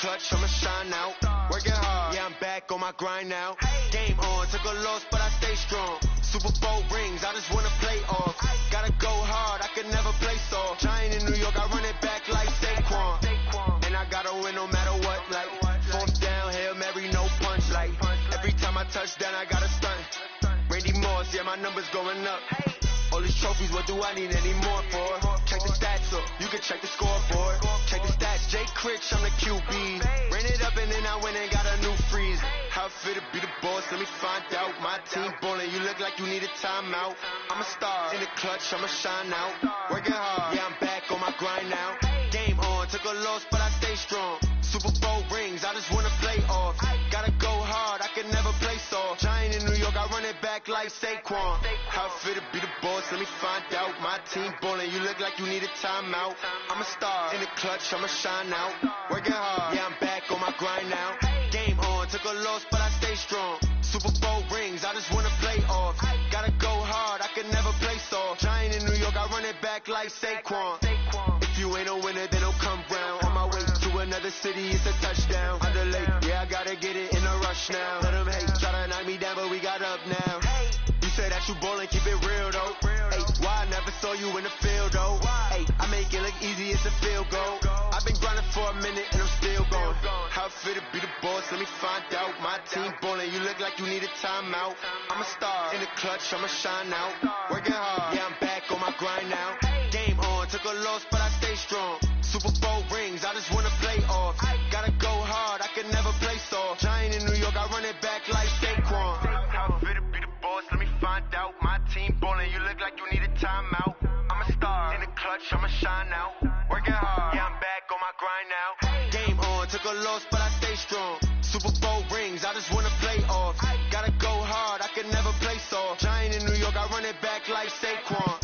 clutch, I'ma shine out. Working hard, yeah, I'm back on my grind now. Game on, took a loss, but I stay strong. Super Bowl rings, I just wanna play off. Gotta go hard, I can never play soft. Giant in New York, I run it back like Saquon. And I gotta win no matter what, like fourth down, Hail Mary, no punch. Like every time I touch down, I gotta stunt. Randy Moss, yeah, my numbers going up. All these trophies, what do I need any more for? Check the stats up, you can check the scoreboard. Check the stats, Jay Critch, I'm the QB. Ran it up and then I went and got a new freeze. How fit to be the boss, let me find out. My team ballin', you look like you need a timeout. I'm a star, in the clutch, I'ma shine out. Working hard, yeah, I'm back on my grind now. Game on, took a loss, but I stay strong. Super Bowl rings, I just wanna play off. Gotta go hard, I can never play soft. Giant in New York, I run it back like Saquon. How fit to be the boss, let me find out. My team ballin', you look like you need a timeout. I'm a star, in the clutch, I'ma shine out. Working hard, yeah, I'm back on my grind now. Game on, took a loss, but I stay strong. Super Bowl rings, I just wanna play off. Gotta go hard, I can never play soft. Giant in New York, I run it back like Saquon. If you ain't a winner, then don't come round. On my way to another city, it's a touchdown. Under late, yeah, I gotta get it in a rush now. Let them hate, try to knock me down, but we got up now. You say that you ballin', keep it real though. Hey, why I never saw you in the field though? Hey, I make it look easy, it's a field goal. I've been grinding for a minute and I'm still going. How fit to be the boss, let me find out. My team ballin', you look like you need a timeout. I'm a star, in the clutch, I'ma shine out. Working hard, yeah, I'm back on my grind now. Game on, took a loss, but I stay strong. Super Bowl rings, I just wanna play off. Gotta go hard, I can never play soft. Giant in New York, I run it back like Saquon. How fit to be the boss, let me find out. My team ballin', you look like you need a timeout. I'm a star, in the clutch, I'ma shine out. Working hard, yeah, I'm back on my grind now. Game on, took a loss, but I stay strong. Super Bowl rings, I just wanna play off. Gotta go hard, I can never play soft. Giant in New York, I run it back like Saquon.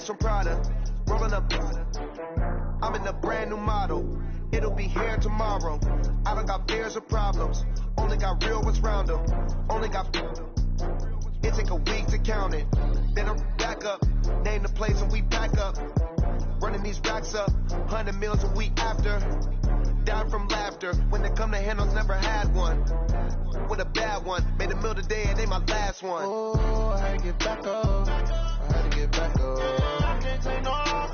From Prada, rolling up. I'm in a brand new model. It'll be here tomorrow. I don't got fears or problems. Only got real ones round them. Only got. It take a week to count it. Then I'm back up. Name the place and we back up. Running these racks up. 100 meals a week after. Down from laughter. When it come to handles, never had one. With a bad one. Made a meal today and ain't my last one. Oh, I had to get back up. I had to get back up. I can't take no off.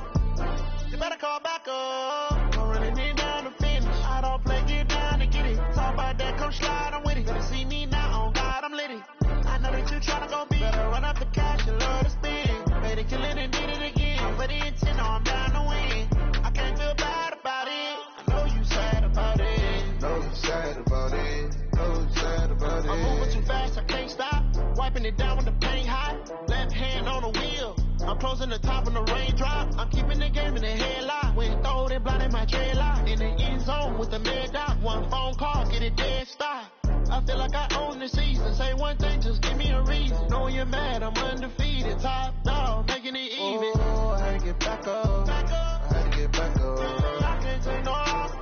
You better call back up. I'm running it down to finish. I don't play, get down to get it. Talk about that, come slide, I'm with it. Better see me now, on God, I'm litty. I know that you tryna go big. Better run up the cash, you love to spend. Made it, kill it, and did it again. I'm ready and 10, no, I'm down to win. I can't feel bad about it. I know you sad about it. Know you sad about it. Know you sad about it. I'm moving too fast, I can't stop. Wiping it down when the paint hot. Left hand on the wheel. I'm closing the top when the raindrop. I'm keeping the game in the headlock. When throw it, blinding my dreadlock. In the end zone with the mid dot. One phone call, get it dead stop. I feel like I own the season. Say one thing, just give me a reason. Knowing you're mad, I'm undefeated. Top dog, making it even. Oh, I had to get back up. I had to get back up. I can't take no off.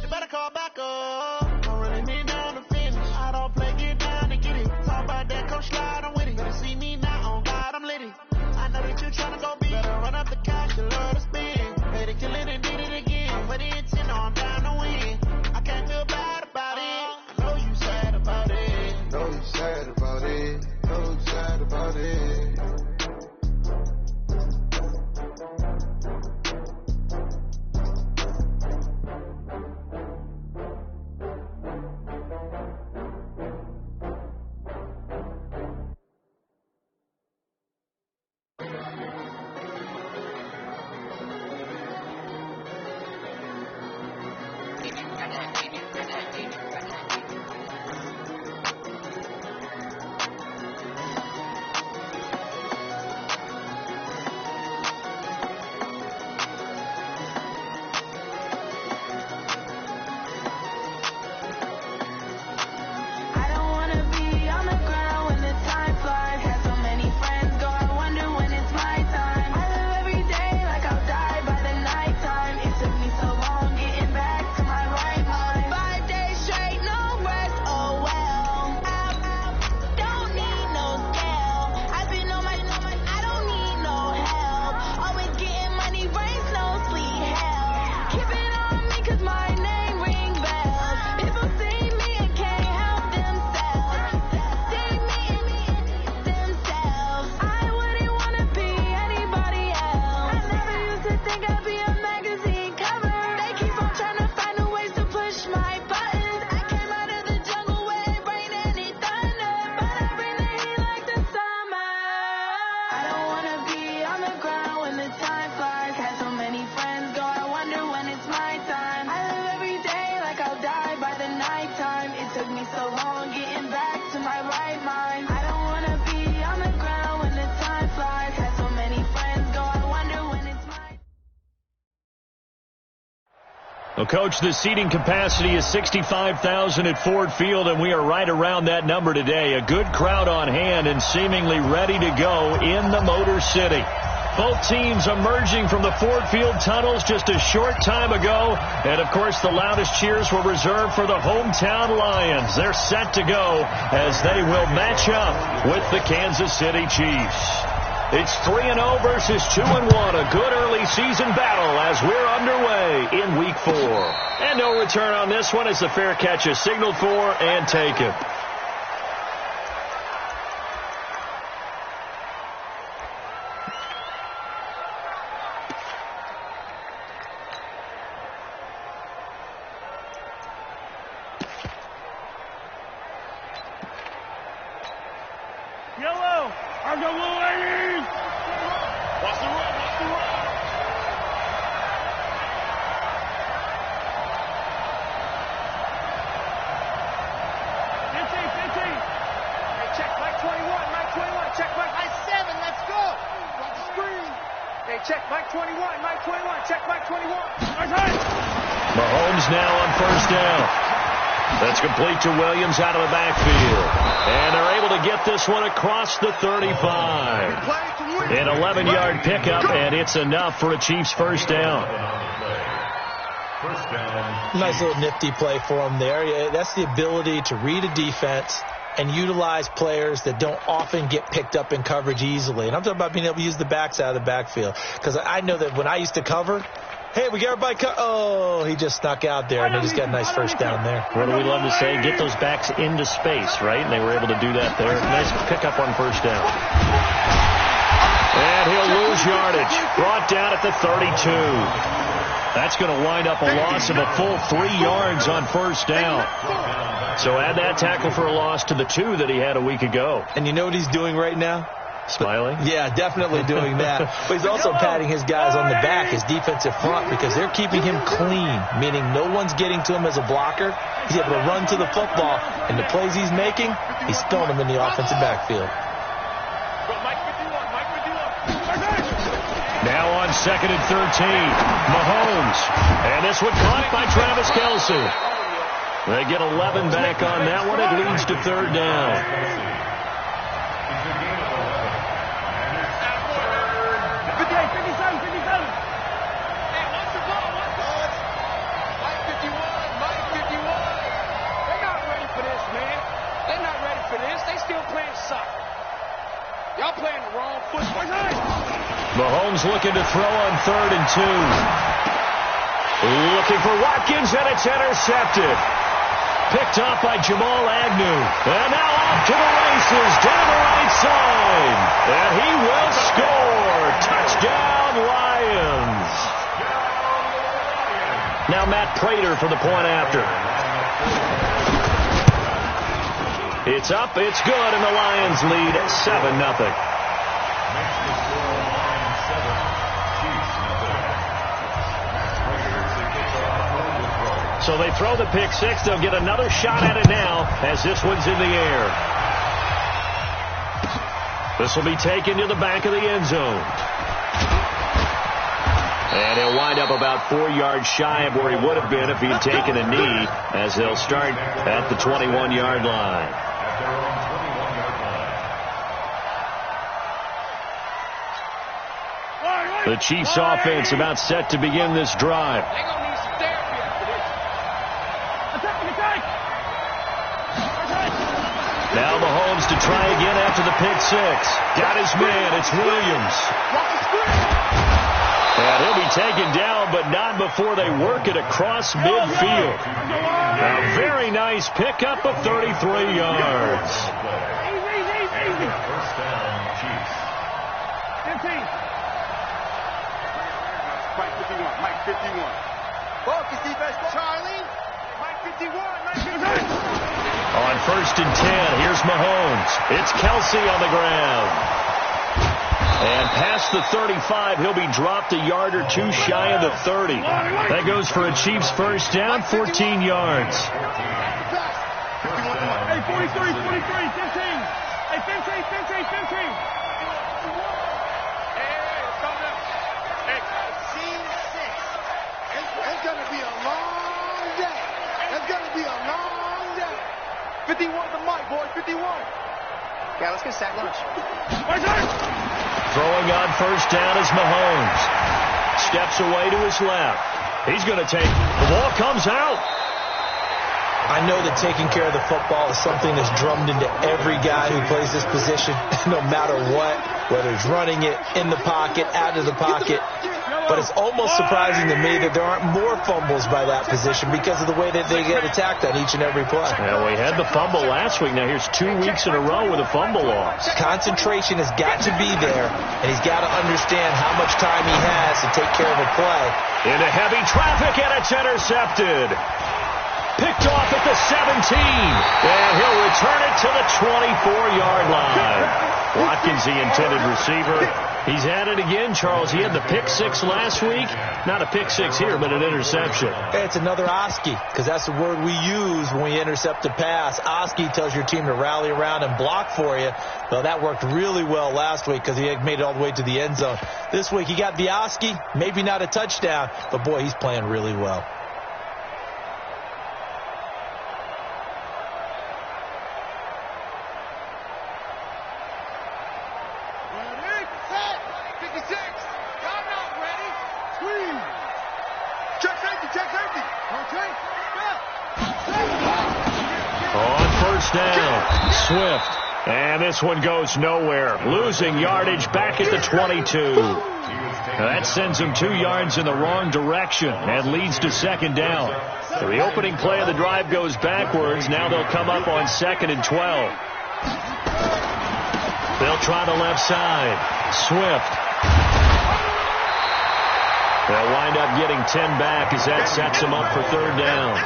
You better call back up. I'm running it down to finish. I don't play, get down to get it. Talk about that, come slide, I'm with it. Better see me now, on God, I'm litty. I know that you tryna go big. Better run up the cash, you love to spend. Made it, kill it, and did it again. I'm ready and 10, no, I'm down to win. I can't feel bad about it. I know you sad about it. Know you sad about it. Know you sad about it. Well, Coach, the seating capacity is 65,000 at Ford Field, and we are right around that number today. A good crowd on hand and seemingly ready to go in the Motor City. Both teams emerging from the Ford Field tunnels just a short time ago. And, of course, the loudest cheers were reserved for the hometown Lions. They're set to go as they will match up with the Kansas City Chiefs. It's 3-0 versus 2-1. A good early season battle as we're underway in Week 4. And no return on this one as the fair catch is signaled for and taken. Yellow! Our go, little ladies! Watch the run, watch the run! Hey, check Mike 21, Mike 21, check Mike 7, let's go! Watch the screen! Hey, check Mike 21, Mike 21, check Mike 21. Mahomes now on first down. That's complete to Williams out of the backfield. And they're able to get this one across the 35. An 11-yard pickup, and it's enough for a Chiefs first down. Nice little nifty play for him there. That's the ability to read a defense and utilize players that don't often get picked up in coverage easily. And I'm talking about being able to use the backs out of the backfield. Because I know that when I used to cover, hey, we got everybody oh, he just snuck out there, and they just got a nice first down there. What do we love to say? Get those backs into space, right? And they were able to do that there. Nice pickup on first down. And he'll lose yardage. Brought down at the 32. That's going to wind up a loss of a full 3 yards on first down. So add that tackle for a loss to the 2 that he had a week ago. And you know what he's doing right now? Smiling? Yeah, definitely doing that. But he's also patting his guys on the back, his defensive front, because they're keeping him clean, meaning no one's getting to him as a blocker. He's able to run to the football, and the plays he's making, he's throwing them in the offensive backfield. Now on 2nd and 13, Mahomes. And this one caught by Travis Kelce. They get 11 back on that one. It leads to 3rd down. Y'all playing the wrong football. Mahomes looking to throw on 3rd and 2. Looking for Watkins, and it's intercepted. Picked off by Jamal Agnew. And now off to the races down the right side. And he will score. Touchdown, Lions. Now Matt Prater for the point after. It's up, it's good, and the Lions lead 7-0. So they throw the pick six. They'll get another shot at it now as this one's in the air. This will be taken to the back of the end zone. And he'll wind up about 4 yards shy of where he would have been if he'd taken a knee, as they'll start at the 21-yard line. The Chiefs offense about set to begin this drive. Now Mahomes to try again after the pick six. Got his man. It's Williams. And he'll be taken down, but not before they work it across midfield. A very nice pickup of 33 yards. Mike 51. Focus defense, Charlie. Mike 51. Mike 51. On 1st and 10, here's Mahomes. It's Kelce on the ground. And past the 35, he'll be dropped a yard or two shy of the 30. That goes for a Chiefs first down, 14 yards. Hey, 43, 15. Hey, 15. It's going to be a long That's going to be a long day. 51 to Mike, boy, 51. Yeah, let's get sack lunch. Throwing on first down is Mahomes. Steps away to his left. He's going to take. The ball comes out. I know that taking care of the football is something that's drummed into every guy who plays this position, no matter what, whether he's running it, in the pocket, out of the pocket. But it's almost surprising to me that there aren't more fumbles by that position because of the way that they get attacked on each and every play. Yeah, we had the fumble last week. Now here's 2 weeks in a row with a fumble loss. Concentration has got to be there, and he's got to understand how much time he has to take care of a play. Into heavy traffic, and it's intercepted. Picked off at the 17, and he'll return it to the 24-yard line. Watkins, the intended receiver. He's at it again, Charles. He had the pick six last week. Not a pick six here, but an interception. It's another Oski, because that's the word we use when we intercept a pass. Oski tells your team to rally around and block for you. Well, that worked really well last week because he had made it all the way to the end zone. This week he got the Oski, maybe not a touchdown, but boy, he's playing really well. Down. Swift. And this one goes nowhere. Losing yardage back at the 22. That sends him 2 yards in the wrong direction and leads to second down. So the opening play of the drive goes backwards. Now they'll come up on 2nd and 12. They'll try the left side. Swift. They'll wind up getting 10 back as that sets them up for third down.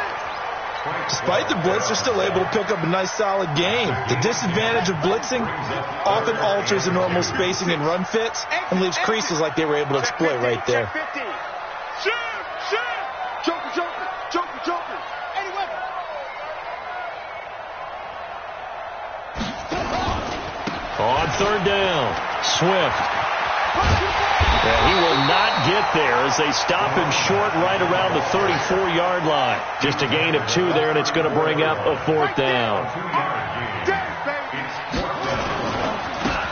Despite the blitz, they're still able to pick up a nice, solid game. The disadvantage of blitzing often alters the normal spacing and run fits and leaves creases like they were able to exploit right there. On third down, Swift. Yeah, he will not get there as they stop him short right around the 34-yard line. Just a gain of 2 there, and it's going to bring up a 4th down.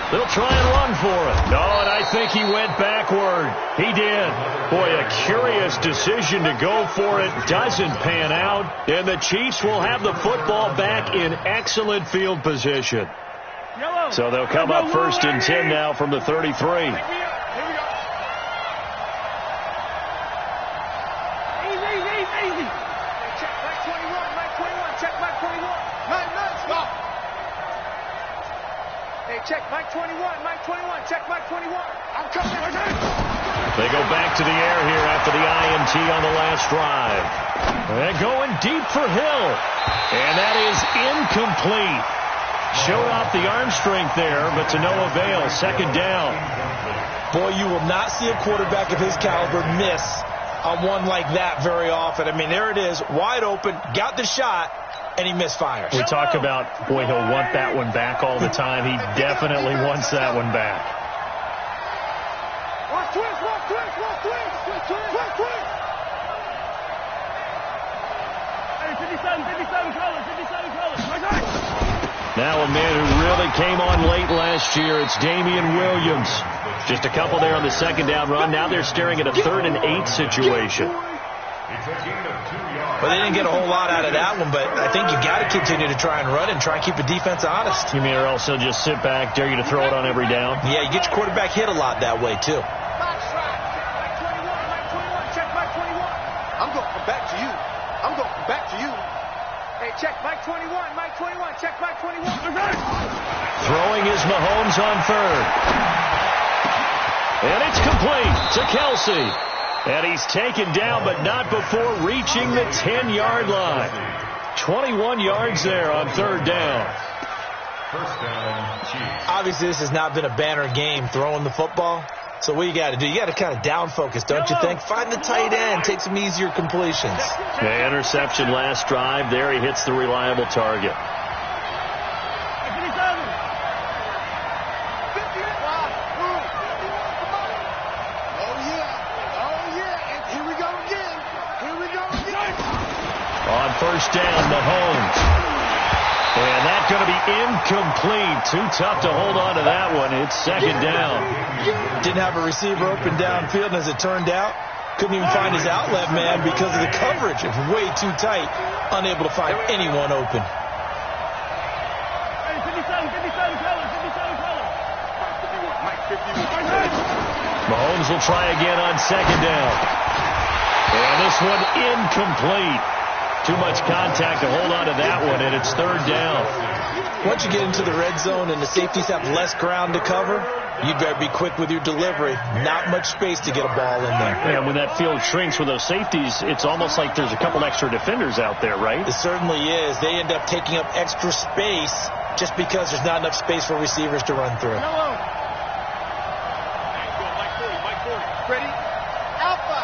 They'll try and run for it. No, and I think he went backward. He did. Boy, a curious decision to go for it. Doesn't pan out, and the Chiefs will have the football back in excellent field position. So they'll come up 1st and 10 now from the 33. Check Mike 21, Mike 21, check Mike 21. I'm coming. They go back to the air here after the INT on the last drive. They're going deep for Hill. And that is incomplete. Showed off the arm strength there, but to no avail. 2nd down. Boy, you will not see a quarterback of his caliber miss on one like that very often. I mean, there it is, wide open, got the shot, and he misfires. We talk about, boy, he'll want that one back all the time. He definitely wants that one back. Now a man who really came on late last year, it's Damian Williams. Just a couple there on the 2nd down run. Now they're staring at a 3rd and 8 situation. Well, they didn't get a whole lot out of that one, but I think you got to continue to try and run and try and keep the defense honest. You mean or else they'll just sit back, dare you to throw it on every down? Yeah, you get your quarterback hit a lot that way, too. I'm going to come back to you. I'm going to come back to you. Hey, check Mike 21, Mike 21, check Mike 21. Throwing is Mahomes on 3rd. And it's complete to Kelsey. And he's taken down, but not before reaching the 10-yard line. 21 yards there on 3rd down. Obviously, this has not been a banner game throwing the football. So what you got to do, you got to kind of down focus, don't you think? Find the tight end, take some easier completions. The interception last drive. There he hits the reliable target. On On first down, Mahomes. And that's going to be incomplete. Too tough to hold on to that one. It's second down. Didn't have a receiver open downfield, and as it turned out, couldn't even find his outlet man because of the coverage. It was way too tight, unable to find anyone open. Mahomes will try again on second down. And this one incomplete. Too much contact to hold on to that one, and it's third down. Once you get into the red zone and the safeties have less ground to cover, you'd better be quick with your delivery. Not much space to get a ball in there. And when that field shrinks with those safeties, it's almost like there's a couple extra defenders out there, right? It certainly is. They end up taking up extra space just because there's not enough space for receivers to run through. Ready? Alpha.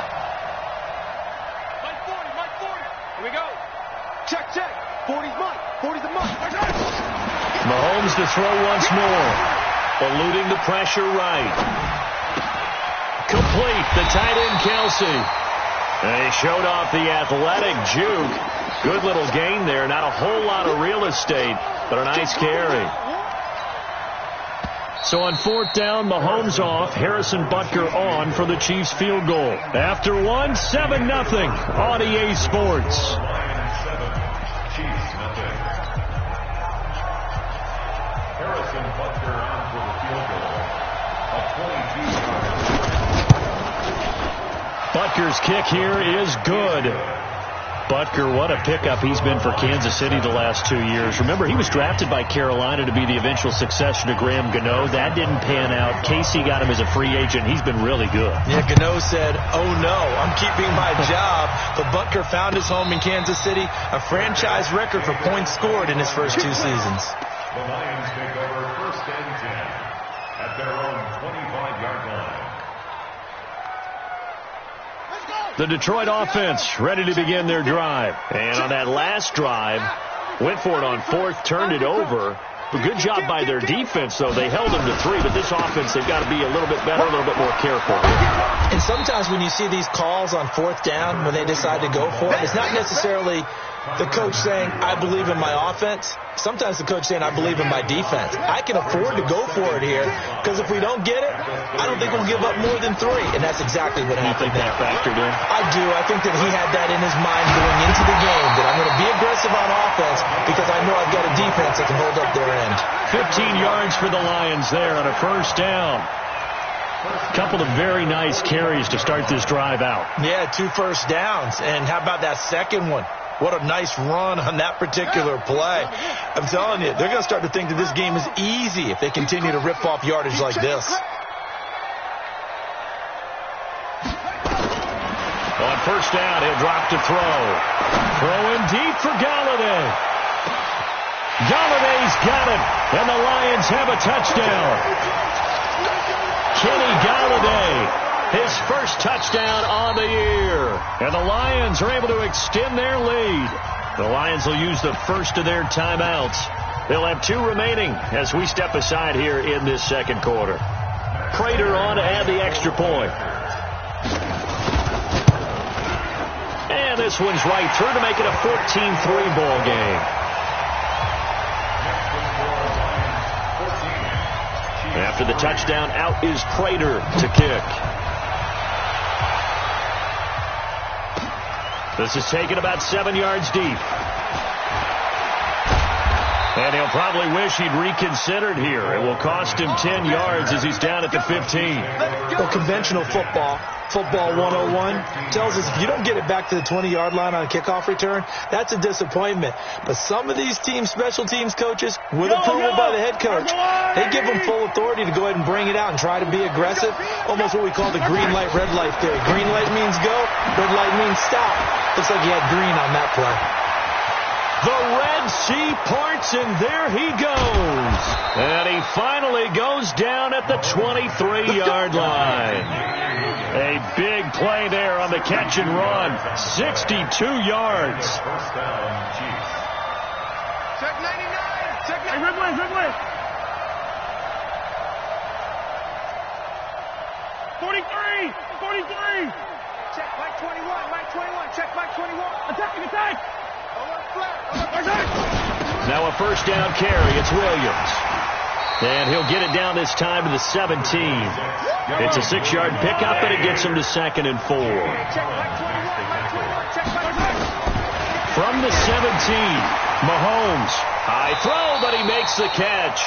Mike 40, Mike 40. Here we go. Check, check. 40's Mike. 40's the Mike. Mahomes to throw once more. Eluding the pressure right. Complete. The tight end, Kelsey. And he showed off the athletic juke. Good little gain there. Not a whole lot of real estate, but a nice carry. So on fourth down, Mahomes off, Harrison Butker on for the Chiefs field goal. After one, 7-0 on EA Sports. Harrison Butker on for the field goal. A 22-yard. Butker's kick here is good. Butker, what a pickup he's been for Kansas City the last 2 years. Remember, he was drafted by Carolina to be the eventual successor to Graham Gano. That didn't pan out. Casey got him as a free agent. He's been really good. Yeah, Gano said, oh no, I'm keeping my job. But Butker found his home in Kansas City, a franchise record for points scored in his first 2 seasons. The Lions take over first and 10 at their own 25-yard line. The Detroit offense ready to begin their drive. And on that last drive, went for it on fourth, turned it over. A good job by their defense, though. They held them to 3, but this offense, they've got to be a little bit better, a little bit more careful. And sometimes when you see these calls on fourth down, when they decide to go for it, it's not necessarily the coach saying, I believe in my offense. Sometimes the coach saying, I believe in my defense. I can afford to go for it here, because if we don't get it, I don't think we'll give up more than 3. And that's exactly what happened. You think that factored in? I do. I think that he had that in his mind going into the game, that I'm going to be aggressive on offense because I know I've got a defense that can hold up their end. 15 yards for the Lions there on a first down. A couple of very nice carries to start this drive out. Yeah, 2 first downs. And how about that second one? What a nice run on that particular play. I'm telling you, they're going to start to think that this game is easy if they continue to rip off yardage like this. On first down, he'll drop to throw. Throwing deep for Galladay. Galladay's got it, and the Lions have a touchdown. Kenny Galladay. His first touchdown on the year. And the Lions are able to extend their lead. The Lions will use the first of their timeouts. They'll have 2 remaining as we step aside here in this second quarter. Prater on to add the extra point. And this one's right through to make it a 14-3 ball game. After the touchdown, out is Prater to kick. This is taken about 7 yards deep. And he'll probably wish he'd reconsidered here. It will cost him 10 yards as he's down at the 15. Well, conventional football 101, tells us if you don't get it back to the 20-yard line on a kickoff return, that's a disappointment. But some of these team special teams coaches, with approval by the head coach, they give them full authority to go ahead and bring it out and try to be aggressive. Almost what we call the green light, red light theory. Green light means go, red light means stop. Looks like he had green on that play. The Red Sea parts, and there he goes. And he finally goes down at the 23-yard line. A big play there on the catch and run. 62 yards. Check 99. Check 99. Red 43. 43. Check Mike 21. Mike 21. Check Mike 21. Attack. Now a first down carry. It's Williams. And he'll get it down this time to the 17. It's a 6-yard pickup, and it gets him to 2nd and 4. From the 17, Mahomes. High throw, but he makes the catch.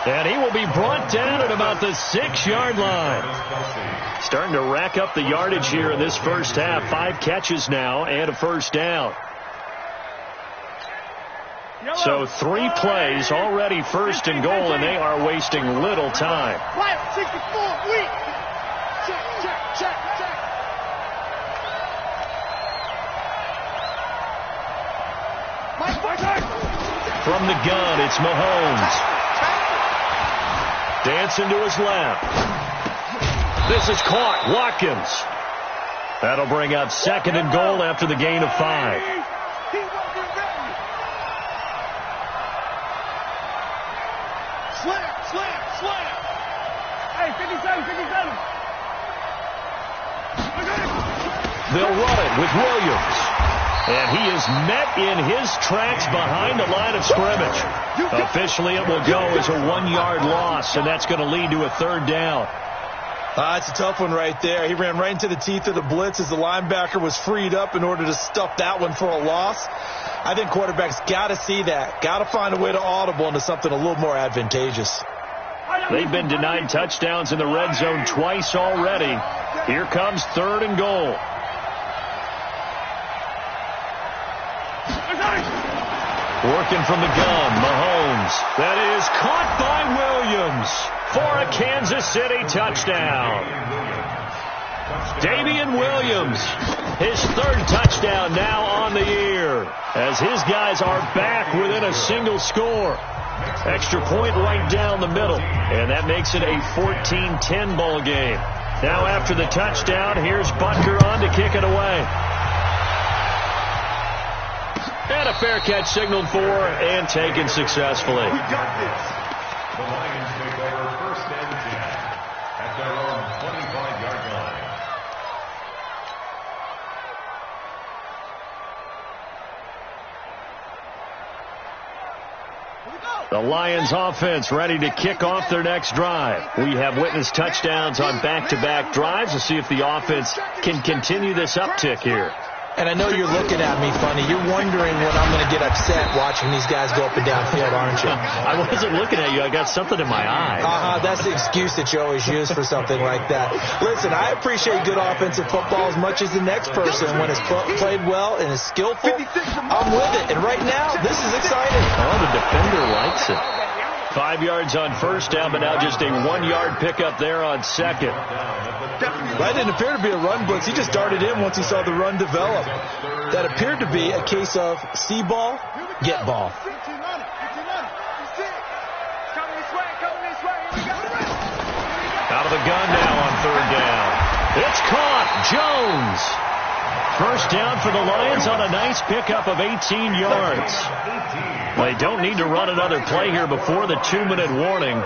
And he will be brought down at about the 6-yard line. Starting to rack up the yardage here in this first half. 5 catches now and a first down. So 3 plays already first and goal, and they are wasting little time. From the gun, it's Mahomes. Dancing to his left. This is caught. Watkins. That'll bring up 2nd and goal after the gain of 5. Slam. Hey, 57. They'll run it with Williams. And he is met in his tracks behind the line of scrimmage. Officially, it will go as a 1-yard loss, and that's going to lead to a 3rd down. It's a tough one right there. He ran right into the teeth of the blitz as the linebacker was freed up in order to stuff that one for a loss. I think quarterbacks got to see that. Got to find a way to audible into something a little more advantageous. They've been denied touchdowns in the red zone twice already. Here comes 3rd and goal. Working from the gun, Mahomes. That is caught by Williams for a Kansas City touchdown. Damian Williams, his 3rd touchdown now on the year, as his guys are back within a single score. Extra point right down the middle, and that makes it a 14-10 ball game. Now after the touchdown, here's Butker on to kick it away. And a fair catch signaled for and taken successfully. We got this. The Lions take over 1st and 10 at their own 25-yard line. The Lions offense ready to kick off their next drive. We have witnessed touchdowns on back-to-back drives to see if the offense can continue this uptick here. And I know you're looking at me funny. You're wondering when I'm going to get upset watching these guys go up and down field, aren't you? I wasn't looking at you. I got something in my eye. That's the excuse that you always use for something like that. Listen, I appreciate good offensive football as much as the next person. When it's played well and is skillful, I'm with it. And right now, this is exciting. Oh, the defender likes it. 5 yards on first down, but now just a 1-yard pickup there on 2nd. That didn't appear to be a run blitz. He just darted in once he saw the run develop. That appeared to be a case of see ball, get ball. Out of the gun now on 3rd down. It's caught. Jones. First down for the Lions on a nice pickup of 18 yards. They don't need to run another play here before the 2-minute warning.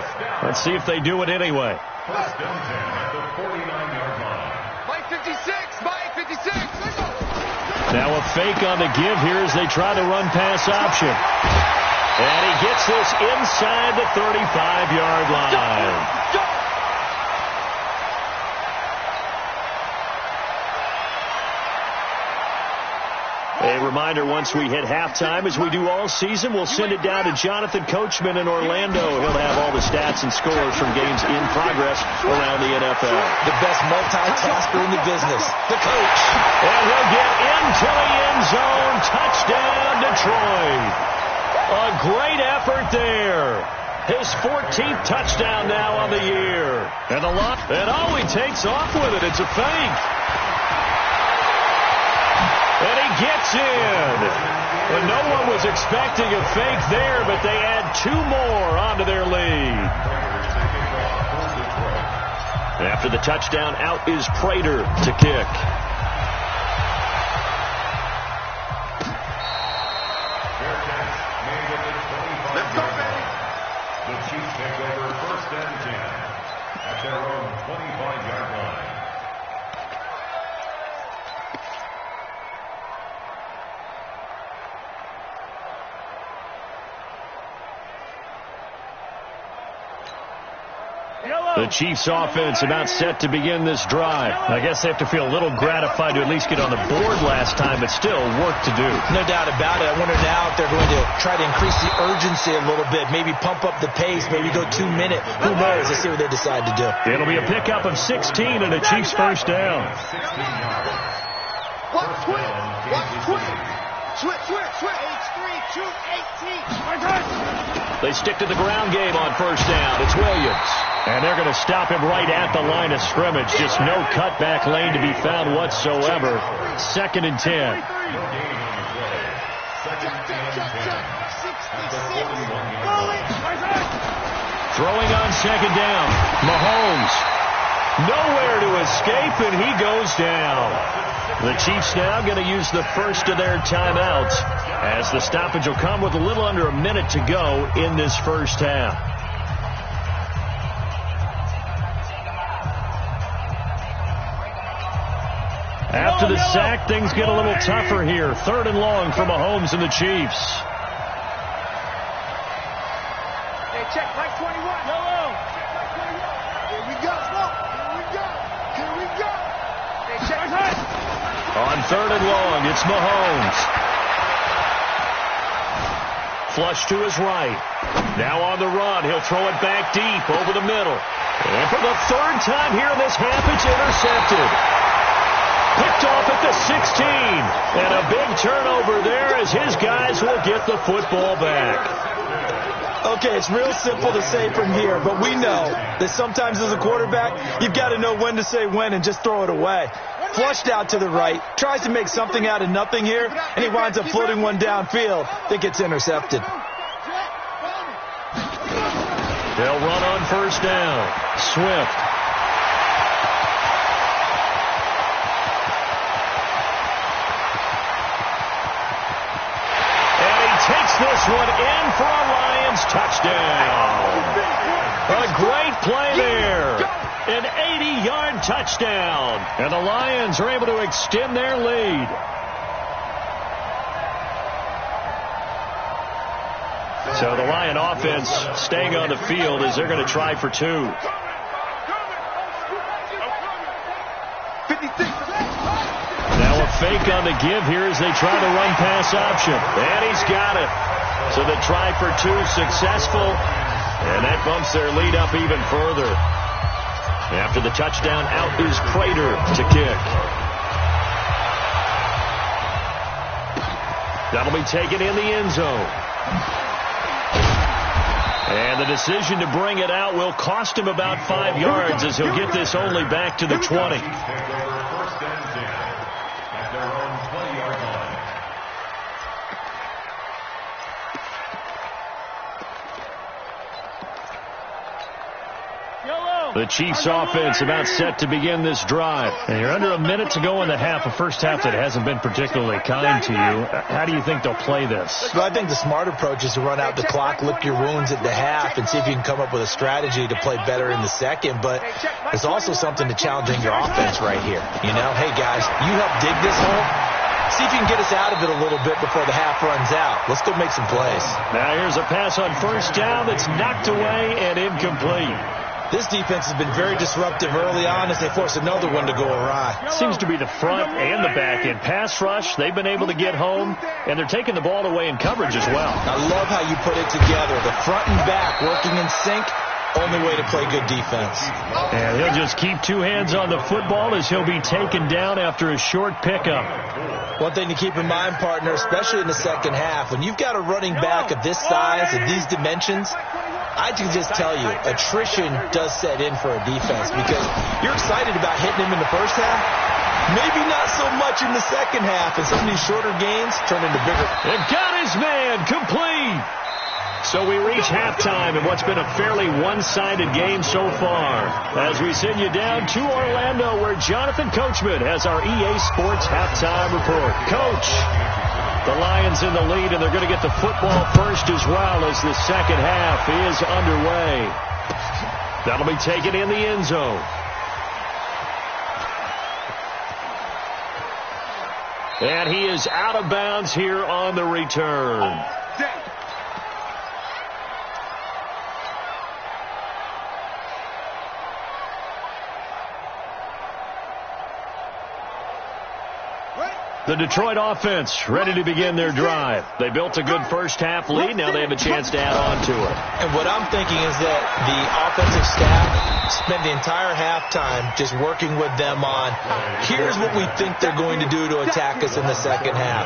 Let's see if they do it anyway. First down 10 at the 49-yard line. Mike 56. Now a fake on the give here as they try to run pass option. And he gets this inside the 35-yard line. A reminder, once we hit halftime, as we do all season, we'll send it down to Jonathan Coachman in Orlando. He'll have all the stats and scores from games in progress around the NFL. The best multitasker in the business, the coach. And he'll get into the end zone. Touchdown, Detroit. A great effort there. His 14th touchdown now on the year. And he takes off with it. It's a fake. And he gets in. And no one was expecting a fake there, but they add 2 more onto their lead. And after the touchdown, out is Prater to kick. Let's go, baby. The Chiefs take over 1st and 10 at their own 25-yard line. The Chiefs offense about set to begin this drive. I guess they have to feel a little gratified to at least get on the board last time, but still work to do. No doubt about it. I wonder now if they're going to try to increase the urgency a little bit, maybe pump up the pace, maybe go 2 minute. Who knows? Let's see what they decide to do. It'll be a pickup of 16 and a Chiefs first down. They stick to the ground game on first down. It's Williams. And they're going to stop him right at the line of scrimmage. Just no cutback lane to be found whatsoever. 2nd and 10. Throwing on 2nd down. Mahomes. Nowhere to escape, and he goes down. The Chiefs now going to use the first of their timeouts as the stoppage will come with a little under a minute to go in this first half. After the sack, things get a little tougher here. 3rd and long for Mahomes and the Chiefs. Hey, check right 21. Yellow. Here we go. Here we go. Hey, check right. On 3rd and long, it's Mahomes. Flush to his right. Now on the run. He'll throw it back deep over the middle. And for the 3rd time here in this half, it's intercepted. Picked off at the 16. And a big turnover there as his guys will get the football back. Okay, it's real simple to say from here, but we know that sometimes as a quarterback, you've got to know when to say when and just throw it away. Flushed out to the right, tries to make something out of nothing here, and he winds up floating one downfield that gets intercepted. They'll run on first down. Swift. Takes this one in for a Lions touchdown. A great play there. An 80-yard touchdown. And the Lions are able to extend their lead. So the Lion offense staying on the field as they're going to try for 2. Now a fake on the give here as they try to run pass option. And he's got it. So the try for 2 successful. And that bumps their lead up even further. After the touchdown, out is Prater to kick. That'll be taken in the end zone. And the decision to bring it out will cost him about 5 yards as he'll get this only back to the 20. The Chiefs offense about set to begin this drive. And you're under a minute to go in the half, a first half that hasn't been particularly kind to you. How do you think they'll play this? Well, I think the smart approach is to run out the clock, lick your wounds at the half, and see if you can come up with a strategy to play better in the second. But there's also something to challenging your offense right here. You know, hey, guys, you help dig this hole. See if you can get us out of it a little bit before the half runs out. Let's go make some plays. Now here's a pass on first down that's knocked away and incomplete. This defense has been very disruptive early on as they force another one to go awry. Seems to be the front and the back end. Pass rush, they've been able to get home, and they're taking the ball away in coverage as well. I love how you put it together. The front and back working in sync. Only way to play good defense. And he'll just keep 2 hands on the football as he'll be taken down after a short pickup. One thing to keep in mind, partner, especially in the second half, when you've got a running back of this size and these dimensions, I can just tell you, attrition does set in for a defense because you're excited about hitting him in the first half. Maybe not so much in the second half, and some of these shorter gains turn into bigger. And got his man complete. So we reach halftime in what's been a fairly one-sided game so far. As we send you down to Orlando where Jonathan Coachman has our EA Sports halftime report. Coach, the Lions in the lead, and they're going to get the football first as well as the second half is underway. That'll be taken in the end zone. And he is out of bounds here on the return. The Detroit offense ready to begin their drive. They built a good first-half lead. Now they have a chance to add on to it. And what I'm thinking is that the offensive staff spent the entire halftime just working with them on, here's what we think they're going to do to attack us in the second half.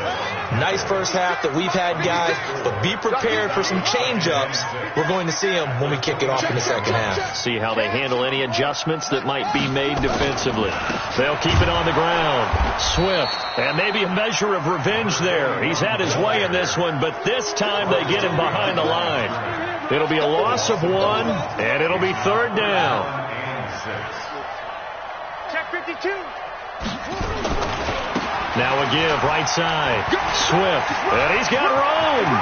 Nice first half that we've had, guys, but be prepared for some change-ups. We're going to see them when we kick it off in the second half. See how they handle any adjustments that might be made defensively. They'll keep it on the ground. Swift, and maybe a measure of revenge there. He's had his way in this one, but this time they get him behind the line. It'll be a loss of 1, and it'll be third down. Check 52. Now a give, right side. Swift, and he's got Rome.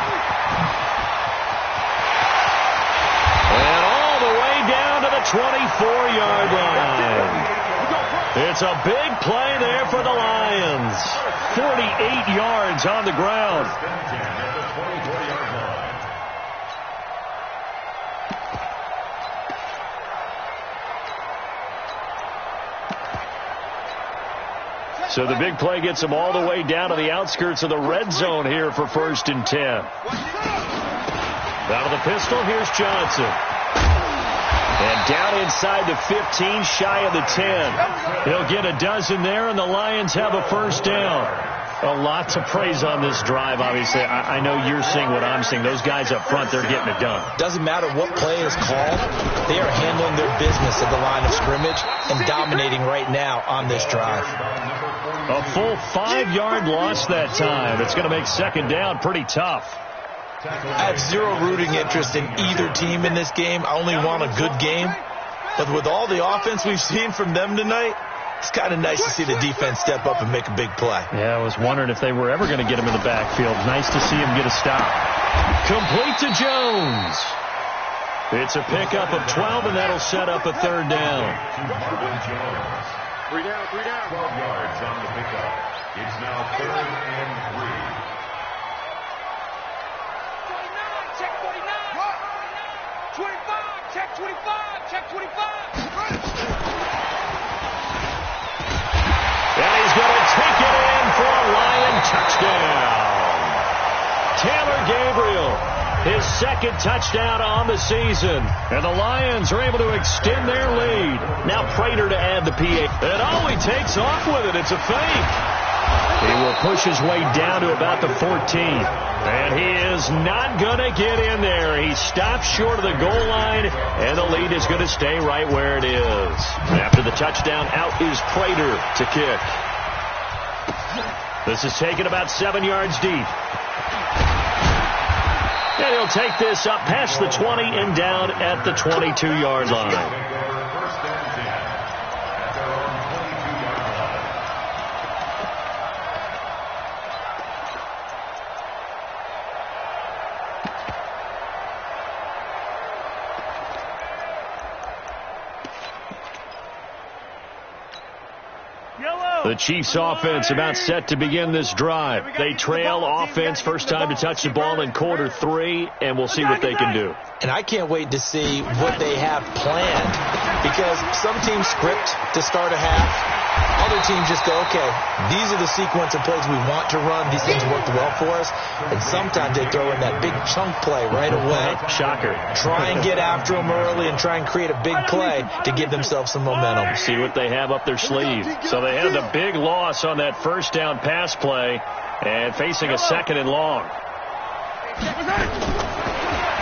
And all the way down to the 24-yard line. It's a big play there for the Lions. 48 yards on the ground. So the big play gets them all the way down to the outskirts of the red zone here for 1st and 10. Out of the pistol, here's Johnson. And down inside the 15, shy of the 10. He'll get a dozen there, and the Lions have a first down. A lot to praise on this drive, obviously. I know you're seeing what I'm seeing. Those guys up front, they're getting it done. Doesn't matter what play is called. They are handling their business at the line of scrimmage and dominating right now on this drive. A full 5-yard loss that time. It's going to make second down pretty tough. I have zero rooting interest in either team in this game. I only want a good game. But with all the offense we've seen from them tonight, it's kind of nice to see the defense step up and make a big play. Yeah, I was wondering if they were ever going to get him in the backfield. Nice to see him get a stop. Complete to Jones. It's a pickup of 12, and that'll set up a third down. 3 down. 12 yards on the pickup. It's now 3rd and 3. Check 49. 25. Check 25. Check 25. And he's going to take it in for a Lion touchdown. Taylor Gabriel, his second touchdown on the season. And the Lions are able to extend their lead. Now Prater to add the PA. And he takes off with it. It's a fake. He will push his way down to about the 14. And he is not going to get in there. He stops short of the goal line, and the lead is going to stay right where it is. After the touchdown, out is Prater to kick. This is taken about 7 yards deep. And he'll take this up past the 20 and down at the 22-yard line. The Chiefs offense about set to begin this drive. They trail offense, first time to touch the ball in quarter 3, and we'll see what they can do. And I can't wait to see what they have planned, because some teams script to start a half. Other teams just go, okay, these are the sequence of plays we want to run. These things worked well for us. And sometimes they throw in that big chunk play right away. Shocker. Try and get after them early and try and create a big play to give themselves some momentum. See what they have up their sleeve. So they had a big loss on that first down pass play and facing a second and long.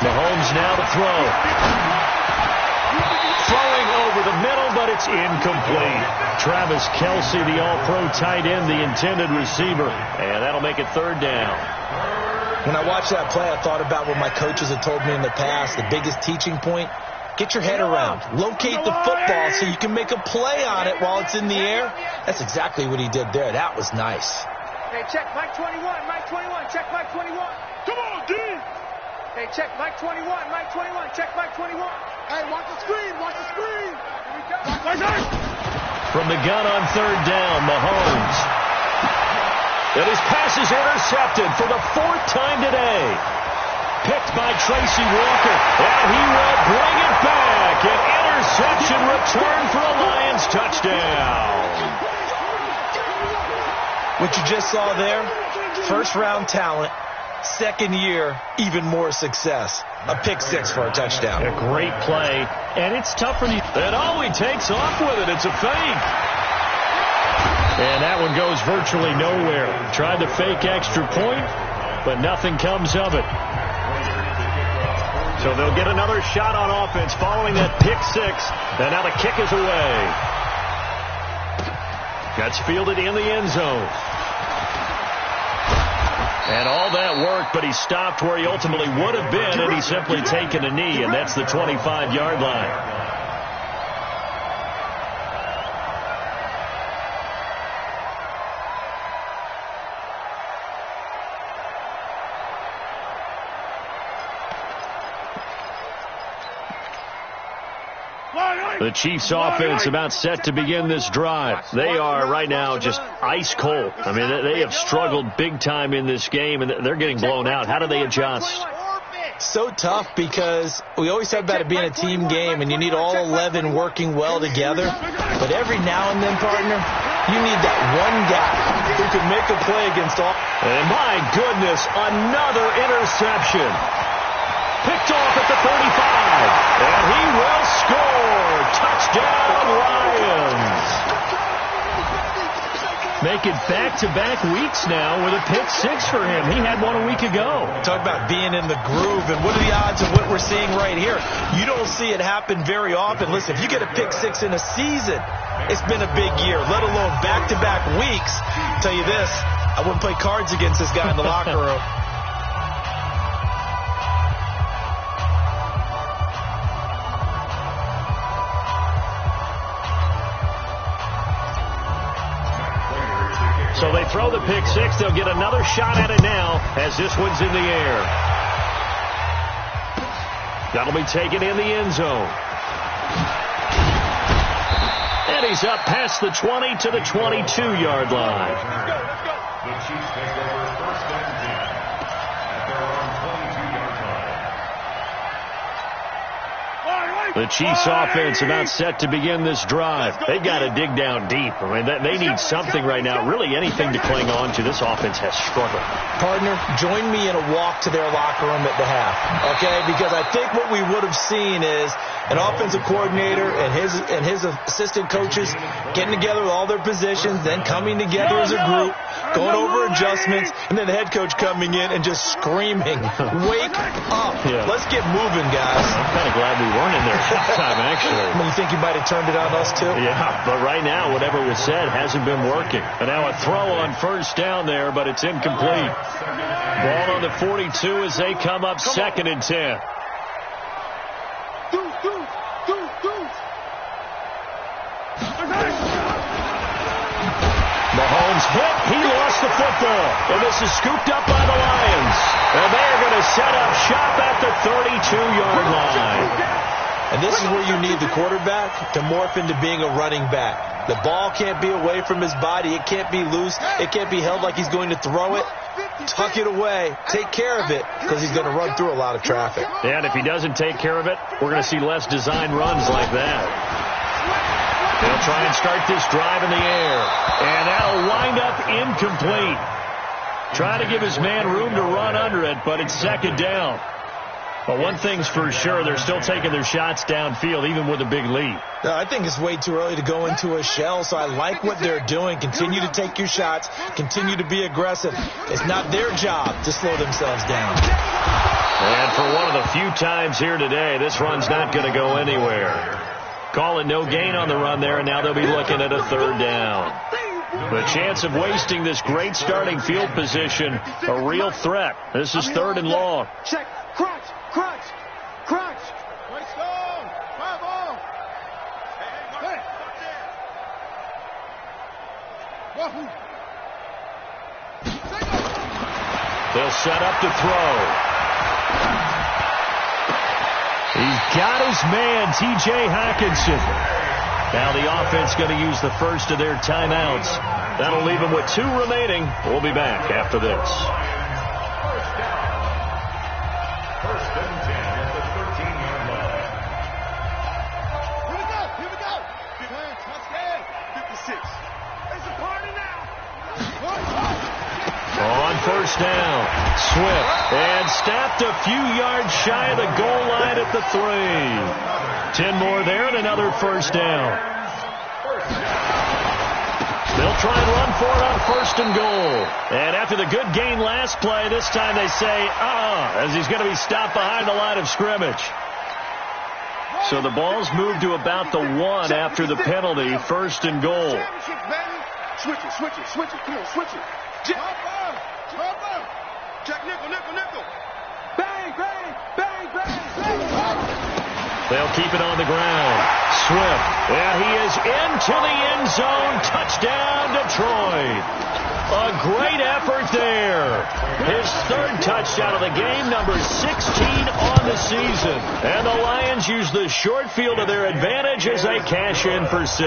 Mahomes now to throw. Throwing over the middle, but it's incomplete. Travis Kelce, the all-pro tight end, the intended receiver. And that'll make it third down. When I watched that play, I thought about what my coaches had told me in the past. The biggest teaching point, get your head around. Locate the football so you can make a play on it while it's in the air. That's exactly what he did there. That was nice. Hey, check Mike 21. Mike 21. Check Mike 21. Come on, D. Hey, check Mike 21. Mike 21. Check Mike 21. Hey, watch the screen. Watch the screen. Here we go. From the gun on third down, Mahomes. And his pass is intercepted for the 4th time today. Picked by Tracy Walker. And he will bring it back. An interception return for a Lions touchdown. What you just saw there, first-round talent, second year, even more success. A pick six for a touchdown. A great play, and it's tough for the... And he takes off with it. It's a fake. And that one goes virtually nowhere. Tried the fake extra point, but nothing comes of it. So they'll get another shot on offense following that pick six. And now the kick is away. That's fielded in the end zone. And all that work, but he stopped where he ultimately would have been, and he's simply taken a knee, and that's the 25-yard line. The Chiefs offense about set to begin this drive. They are right now just ice cold. I mean, they have struggled big time in this game, and they're getting blown out. How do they adjust? So tough because we always talk about it being a team game, and you need all 11 working well together. But every now and then, partner, you need that one guy who can make a play against all. And my goodness, another interception. Picked off at the 35, and he will score. Touchdown, Lions. Make it back-to-back weeks now with a pick six for him. He had one a week ago. Talk about being in the groove, and what are the odds of what we're seeing right here? You don't see it happen very often. Listen, if you get a pick six in a season, it's been a big year, let alone back-to-back weeks. I'll tell you this, I wouldn't play cards against this guy in the locker room. So they throw the pick six. They'll get another shot at it now as this one's in the air. That'll be taken in the end zone. And he's up past the 20 to the 22-yard line. The Chiefs take over first and 10 at their own 22-yard line. The Chiefs offense about set to begin this drive. They've got to dig down deep. I mean, they need something right now, really anything to cling on to. This offense has struggled. Partner, join me in a walk to their locker room at the half, okay? Because I think what we would have seen is an offensive coordinator and his assistant coaches getting together with all their positions, then coming together as a group, going over adjustments, and then the head coach coming in and just screaming, "Wake up. Yeah. Let's get moving, guys." I'm kind of glad we weren't in there halftime, actually. I mean, you think you might have turned it on us, too? Yeah, but right now, whatever was said hasn't been working. And now a throw on first down there, but it's incomplete. Ball on the 42 as they come up second and 10. Mahomes hit. He lost the football. And this is scooped up by the Lions. And they're going to set up shop at the 32-yard line. And this is where you need the quarterback to morph into being a running back. The ball can't be away from his body. It can't be loose. It can't be held like he's going to throw it. Tuck it away. Take care of it because he's going to run through a lot of traffic. And if he doesn't take care of it, we're going to see less design runs like that. They'll try and start this drive in the air. And that'll wind up incomplete. Trying to give his man room to run under it, but it's second down. But one thing's for sure, they're still taking their shots downfield, even with a big lead. I think it's way too early to go into a shell, so I like what they're doing. Continue to take your shots. Continue to be aggressive. It's not their job to slow themselves down. And for one of the few times here today, this run's not going to go anywhere. Call it no gain on the run there, and now they'll be looking at a third down. The chance of wasting this great starting field position, a real threat. This is third and long. Check. Crunch. Crunch. Crunch. Let's go. Five on. Hey. They'll set up to throw. He's got his man, T.J. Hawkinson. Now the offense going to use the first of their timeouts. That'll leave them with 2 remaining. We'll be back after this. First and 10 at the 13-yard line. Here we go. Defense, let's get 56. It's a party now. stopped a few yards shy of the goal line at the 3. 10 more there and another first down. They'll try and run for it on first and goal. And after the good gain last play, this time they say, as he's going to be stopped behind the line of scrimmage. So the ball's moved to about the 1 after the penalty, first and goal. Switch it. Come on, switch it. Drop up. Check nickel. Bang. They'll keep it on the ground. Swift. And he is into the end zone. Touchdown, Detroit. A great effort there. His 3rd touchdown of the game, number 16 on the season. And the Lions use the short field to their advantage as they cash in for 6.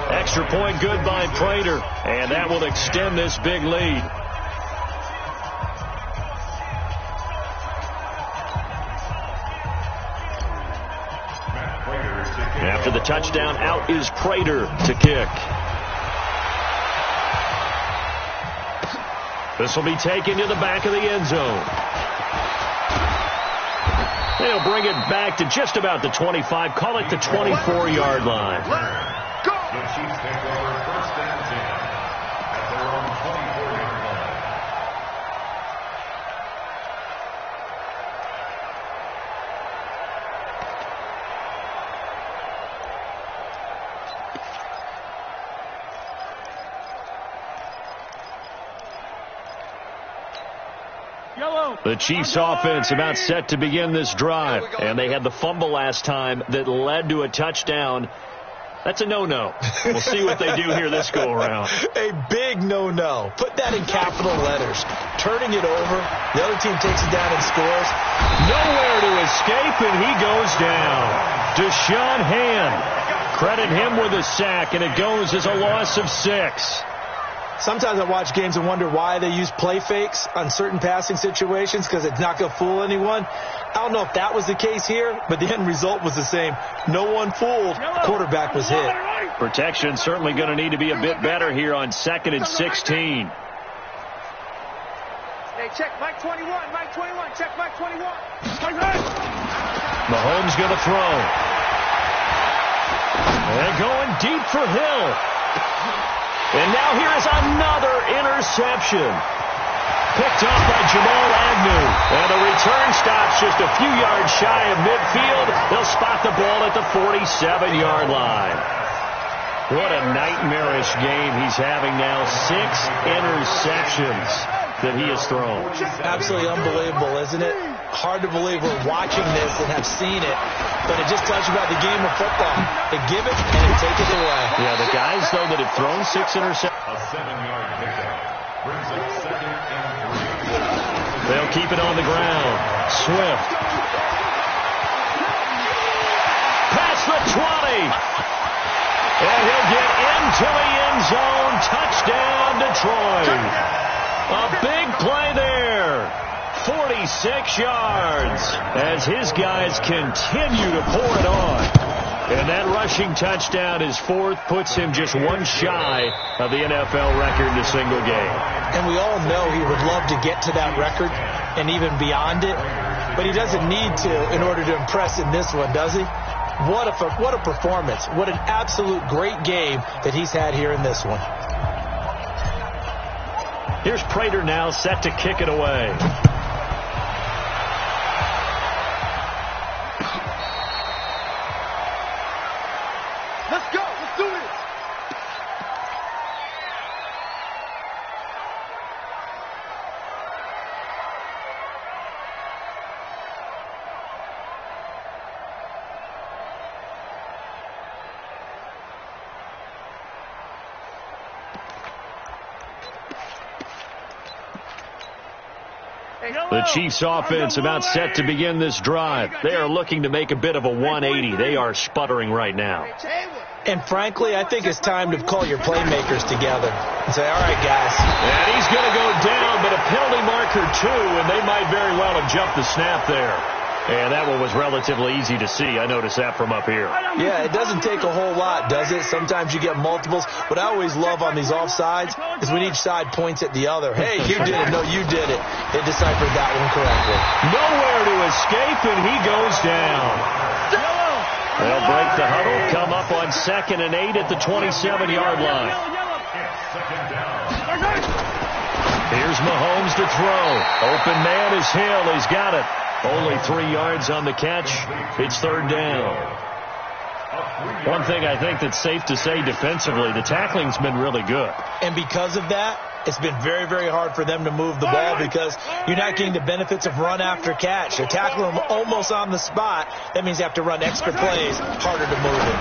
Extra point good by Prater. And that will extend this big lead. After the touchdown, out is Prater to kick. This will be taken to the back of the end zone. They'll bring it back to just about the 25. Call it the 24-yard line. The Chiefs take over first and 10 at their own 24-yard line. The Chiefs offense about set to begin this drive. And they had the fumble last time that led to a touchdown. That's a no-no. We'll see what they do here this go-around. A big no-no. Put that in capital letters. Turning it over. The other team takes it down and scores. Nowhere to escape, and he goes down. Deshaun Hand. Credit him with a sack, and it goes as a loss of 6. Sometimes I watch games and wonder why they use play fakes on certain passing situations because it's not going to fool anyone. I don't know if that was the case here, but the end result was the same. No one fooled. Quarterback was hit. Protection certainly going to need to be a bit better here on 2nd and 16. Hey, check Mike 21. Check Mike 21. Mahomes going to throw. And going deep for Hill. And now here is another interception. Picked off by Jamal Agnew. And the return stops just a few yards shy of midfield. They'll spot the ball at the 47-yard line. What a nightmarish game he's having now. 6 interceptions that he has thrown. Absolutely unbelievable, isn't it? Hard to believe we're watching this and have seen it, but it just tells you about the game of football. They give it and they take it away. Yeah, the guys, though, that have thrown 6 interceptions. A 7-yard pickup brings up 2nd and 3. They'll keep it on the ground. Swift. Past the 20. And he'll get into the end zone. Touchdown, Detroit. A big play there. 46 yards as his guys continue to pour it on. And that rushing touchdown, his 4th, puts him just 1 shy of the NFL record in a single game. And we all know he would love to get to that record and even beyond it, but he doesn't need to in order to impress in this one, does he? What a performance. What an absolute great game that he's had here in this one. Here's Prater now set to kick it away. Let's go. Let's do this. The Chiefs offense about set to begin this drive. They are looking to make a bit of a 180. They are sputtering right now. And frankly, I think it's time to call your playmakers together and say, all right, guys. And he's going to go down, but a penalty marker too, and they might very well have jumped the snap there. And that one was relatively easy to see. I noticed that from up here. Yeah, it doesn't take a whole lot, does it? Sometimes you get multiples. What I always love on these offsides is when each side points at the other. Hey, you did it. No, you did it. They deciphered that one correctly. Nowhere to escape, and he goes down. They'll break the huddle, come up on 2nd and 8 at the 27-yard line. Here's Mahomes to throw. Open man is Hill. He's got it. Only 3 yards on the catch. It's 3rd down. One thing I think that's safe to say defensively, the tackling's been really good. And because of that, it's been very, very hard for them to move the ball because you're not getting the benefits of run after catch. They're tackling them almost on the spot. That means they have to run extra plays, harder to move it.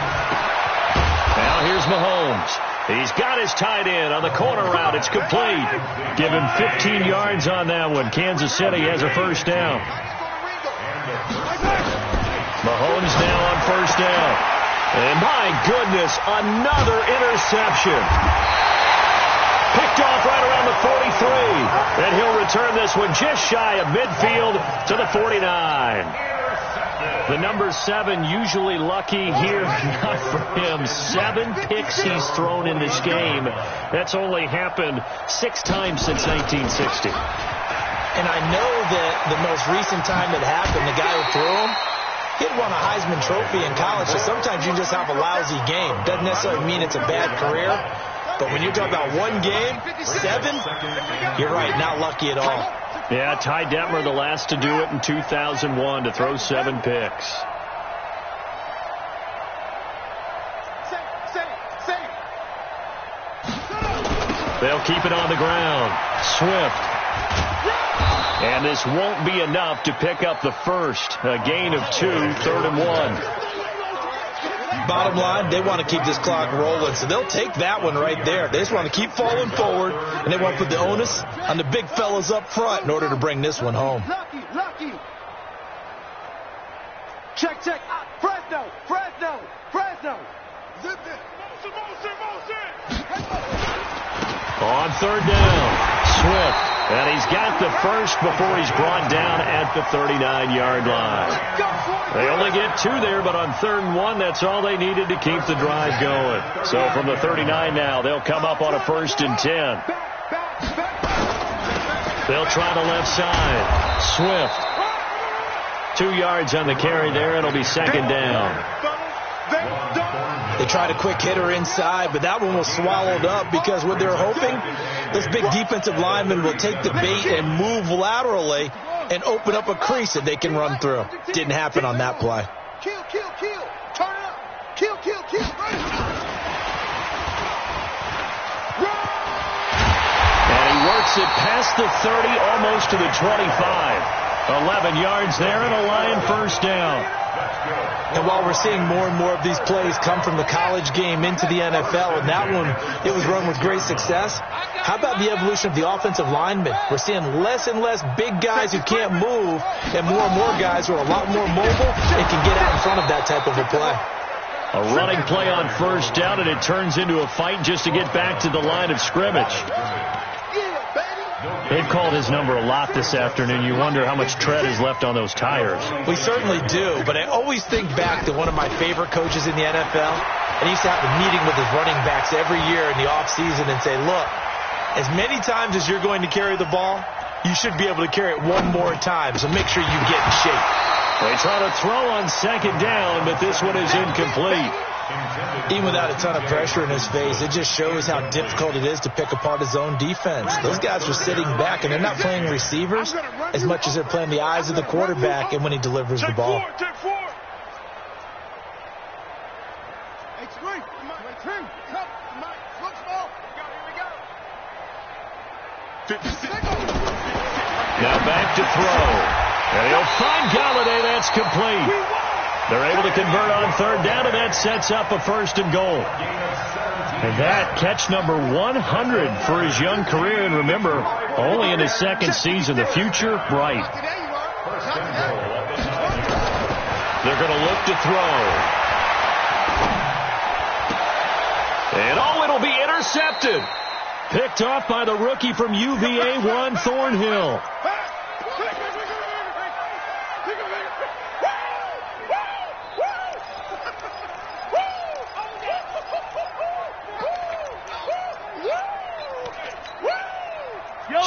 Now here's Mahomes. He's got his tight end on the corner route. It's complete. Give him 15 yards on that one. Kansas City has a 1st down. Mahomes now on 1st down. And my goodness, another interception. Picked off right around the 43. And he'll return this one just shy of midfield to the 49. The number 7 usually lucky here. Not for him. 7 picks he's thrown in this game. That's only happened 6 times since 1960. And I know that the most recent time it happened, the guy who threw him, he'd won a Heisman Trophy in college, so sometimes you just have a lousy game. Doesn't necessarily mean it's a bad career, but when you're talking about one game, 7, you're right, not lucky at all. Yeah, Ty Detmer, the last to do it in 2001, to throw 7 picks. They'll keep it on the ground. Swift. And this won't be enough to pick up the first. A gain of 2, 3rd and 1. Bottom line, they want to keep this clock rolling, so they'll take that one right there. They just want to keep falling forward, and they want to put the onus on the big fellas up front in order to bring this one home. Lucky. Check. Fresno. Zip it. Motion. On 3rd down, Swift. And he's got the first before he's brought down at the 39-yard line. They only get 2 there, but on 3rd and 1, that's all they needed to keep the drive going. So from the 39 now, they'll come up on a 1st and 10. They'll try the left side. Swift. 2 yards on the carry there. It'll be 2nd down. They tried a quick hitter inside, but that one was swallowed up because what they're hoping, this big defensive lineman will take the bait and move laterally and open up a crease that they can run through. Didn't happen on that play. Kill. Turn it up. Kill. And he works it past the 30, almost to the 25. 11 yards there and a Lion 1st down. And while we're seeing more and more of these plays come from the college game into the NFL, and that one, it was run with great success, how about the evolution of the offensive linemen? We're seeing less and less big guys who can't move and more guys who are a lot more mobile and can get out in front of that type of a play. A running play on 1st down, and it turns into a fight just to get back to the line of scrimmage. They've called his number a lot this afternoon. You wonder how much tread is left on those tires. We certainly do, but I always think back to one of my favorite coaches in the NFL, and he used to have a meeting with his running backs every year in the offseason and say, look, as many times as you're going to carry the ball, you should be able to carry it one more time, so make sure you get in shape. They try to throw on 2nd down, but this one is incomplete. Even without a ton of pressure in his face, it just shows how difficult it is to pick apart his own defense. Those guys are sitting back, and they're not playing receivers as much as they're playing the eyes of the quarterback and when he delivers the ball. Now back to throw. And he'll find Galladay. That's complete. They're able to convert on 3rd down, and that sets up a 1st and goal. And that catch number 100 for his young career. And remember, only in his 2nd season. The future bright. They're going to look to throw. And it'll be intercepted. Picked off by the rookie from UVA, Juan Thornhill.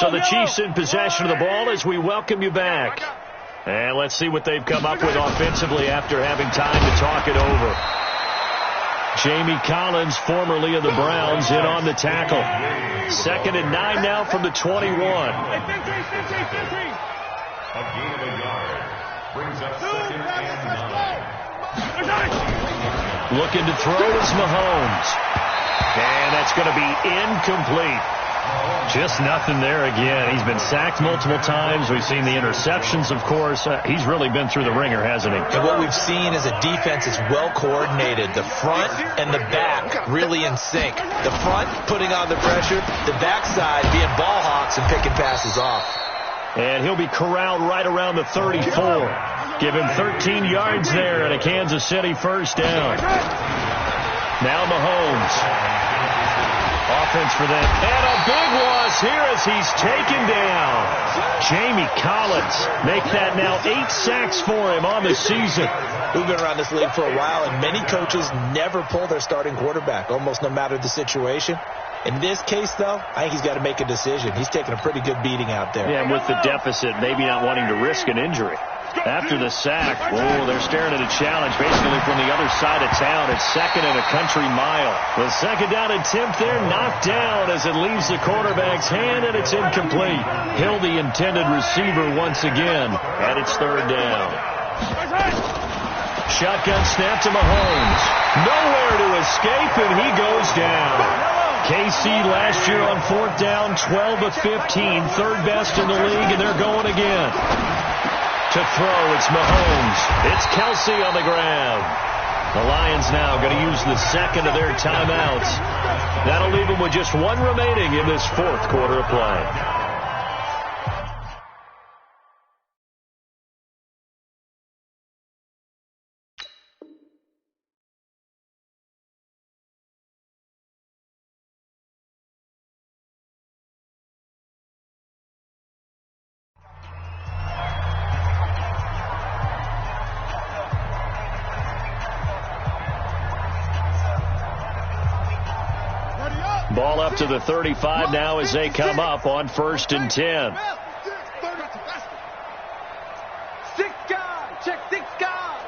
So the Chiefs in possession of the ball as we welcome you back. And let's see what they've come up with offensively after having time to talk it over. Jamie Collins, formerly of the Browns, in on the tackle. 2nd and 9 now from the 21. A gain of a yard brings up 2nd and 9. Looking to throw is Mahomes. And that's going to be incomplete. Just nothing there again. He's been sacked multiple times. We've seen the interceptions, of course. He's really been through the ringer, hasn't he? And what we've seen is a defense is well coordinated. The front and the back really in sync. The front putting on the pressure, the backside being ball hawks and picking passes off. And he'll be corralled right around the 34. Give him 13 yards there and a Kansas City first down. Now Mahomes. Offense for them. And a big loss here as he's taken down. Jamie Collins make that now 8 sacks for him on the season. We've been around this league for a while, and many coaches never pull their starting quarterback, almost no matter the situation. In this case, though, I think he's got to make a decision. He's taking a pretty good beating out there. Yeah, and with the deficit, maybe not wanting to risk an injury. After the sack, they're staring at a challenge basically from the other side of town. It's 2nd and a country mile. The 2nd down attempt there knocked down as it leaves the quarterback's hand, and it's incomplete. Hill, the intended receiver once again, and it's 3rd down. Shotgun snap to Mahomes. Nowhere to escape, and he goes down. KC last year on 4th down, 12 of 15, 3rd best in the league, and they're going again. To throw, it's Mahomes. It's Kelsey on the ground. The Lions now going to use the 2nd of their timeouts. That'll leave them with just 1 remaining in this 4th quarter of play. Ball up to the 35 now as they come up on 1st and 10. 6 guys. Check 6 guys.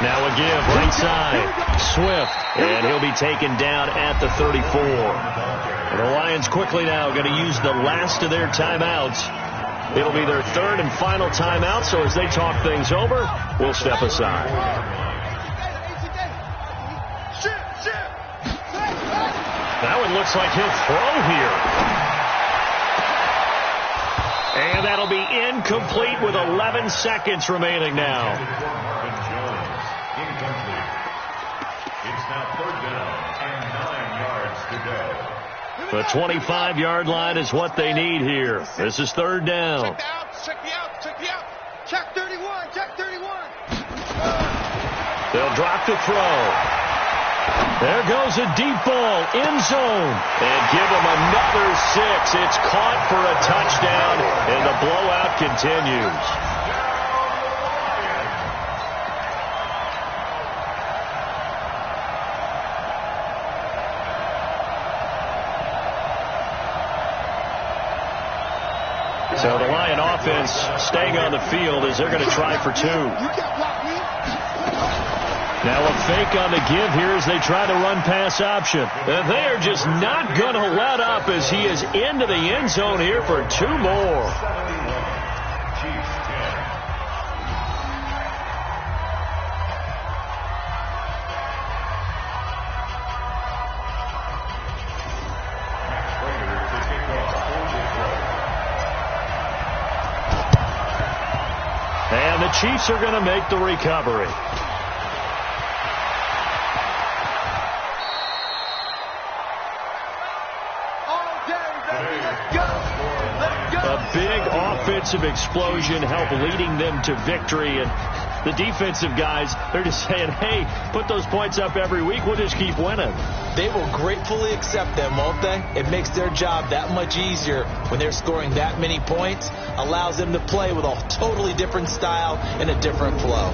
Now a give right side. Swift. And he'll be taken down at the 34. And the Lions quickly now going to use the last of their timeouts. It'll be their 3rd and final timeout, so as they talk things over, we'll step aside. That one looks like he'll throw here. And that'll be incomplete with 11 seconds remaining now. Incomplete. It's now 3rd down and 9 yards to go. The 25-yard line is what they need here. This is 3rd down. Check the out. Check 31. Check 31. They'll drop the throw. There goes a deep ball, end zone. And give them another 6. It's caught for a touchdown, and the blowout continues. So the Lion offense staying on the field as they're going to try for 2. Now a fake on the give here as they try to run pass option. And they are just not going to let up as he is into the end zone here for 2 more. And the Chiefs are going to make the recovery. A big offensive explosion helped leading them to victory. And the defensive guys, they're just saying, hey, put those points up every week. We'll just keep winning. They will gratefully accept them, won't they? It makes their job that much easier when they're scoring that many points. Allows them to play with a totally different style and a different flow.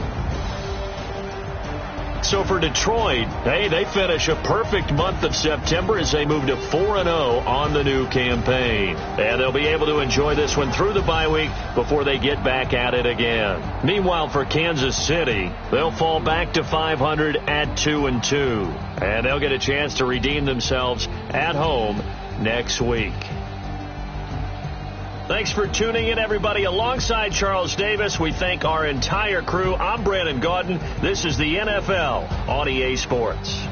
So for Detroit, hey, they finish a perfect month of September as they move to 4-0 on the new campaign. And they'll be able to enjoy this one through the bye week before they get back at it again. Meanwhile, for Kansas City, they'll fall back to 500 at 2-2. And they'll get a chance to redeem themselves at home next week. Thanks for tuning in, everybody. Alongside Charles Davis, we thank our entire crew. I'm Brandon Gaudin. This is the NFL on EA Sports.